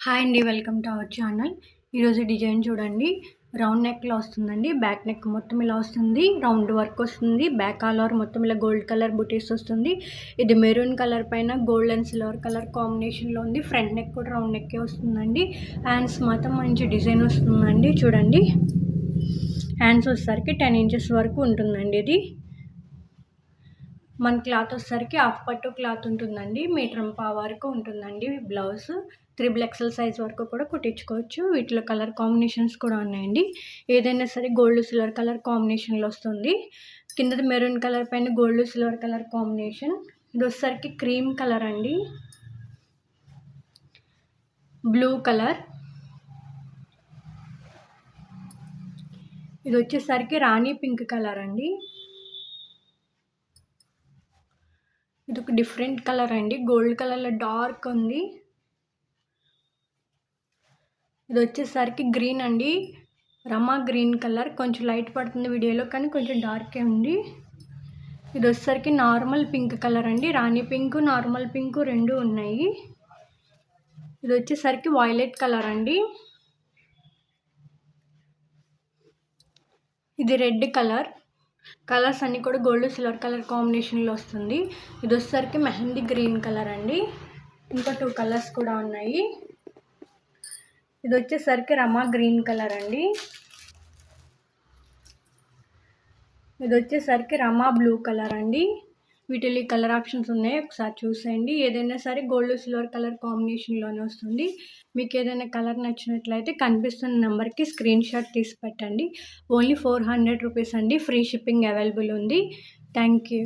Hi అండి, welcome to our channel. ఈరోజు design చూడండి. రౌండ్ నెక్లో వస్తుందండి. బ్యాక్ నెక్ మొత్తం ఇలా వస్తుంది, రౌండ్ వర్క్ వస్తుంది. బ్యాక్ ఆల్ ఓవర్ మొత్తం ఇలా గోల్డ్ కలర్ బుటీస్ వస్తుంది. ఇది మెరూన్ కలర్ పైన గోల్డ్ అండ్ సిల్వర్ కలర్ కాంబినేషన్లో ఉంది. ఫ్రంట్ నెక్ కూడా రౌండ్ నెక్కే వస్తుందండి. హ్యాండ్స్ మాత్రం మంచి డిజైన్ వస్తుందండి. చూడండి, హ్యాండ్స్ వచ్చేసరికి 10 ఇంచెస్ వరకు ఉంటుందండి. ఇది మన క్లాత్ వచ్చేసరికి హాఫ్ పట్టు క్లాత్ ఉంటుందండి. మీటర్ పావు వరకు ఉంటుందండి. బ్లౌజ్ 3 XL సైజ్ వరకు కూడా కుట్టించుకోవచ్చు. వీటిలో కలర్ కాంబినేషన్స్ కూడా ఉన్నాయండి. ఏదైనా సరే గోల్డ్ సిల్వర్ కలర్ కాంబినేషన్లో వస్తుంది. కిందది మెరూన్ కలర్ పైన గోల్డ్ సిల్వర్ కలర్ కాంబినేషన్. ఇది వచ్చేసరికి క్రీమ్ కలర్ అండి, బ్లూ కలర్. ఇది వచ్చేసరికి రాణి పింక్ కలర్ అండి. ఇది ఒక డిఫరెంట్ కలర్ అండి, గోల్డ్ కలర్లో డార్క్ ఉంది. ఇది వచ్చేసరికి గ్రీన్ అండి, రమా గ్రీన్ కలర్. కొంచెం లైట్ పడుతుంది వీడియోలో, కానీ కొంచెం డార్కే ఉంది. ఇది వచ్చేసరికి నార్మల్ పింక్ కలర్ అండి. రాణి పింక్, నార్మల్ పింక్ రెండు ఉన్నాయి. ఇది వచ్చేసరికి వైలెట్ కలర్ అండి. ఇది రెడ్ కలర్. కలర్స్ అన్నీ కూడా గోల్డ్ సిల్వర్ కలర్ కాంబినేషన్లో వస్తుంది. ఇది వచ్చేసరికి మెహందీ గ్రీన్ కలర్ అండి. ఇంకా 2 కలర్స్ కూడా ఉన్నాయి. ఇది వచ్చేసరికి రమా గ్రీన్ కలర్ అండి. ఇది వచ్చేసరికి రమా బ్లూ కలర్ అండి. వీటిలో కలర్ ఆప్షన్స్ ఉన్నాయి, ఒకసారి చూసేయండి. ఏదైనా సరే గోల్డ్ సిల్వర్ కలర్ కాంబినేషన్లోనే వస్తుంది. మీకు ఏదైనా కలర్ నచ్చినట్లయితే కనిపిస్తున్న నెంబర్కి స్క్రీన్ షాట్ తీసి పెట్టండి. ఓన్లీ 400 రూపీస్ అండి. ఫ్రీ షిప్పింగ్ అవైలబుల్ ఉంది. Thank you.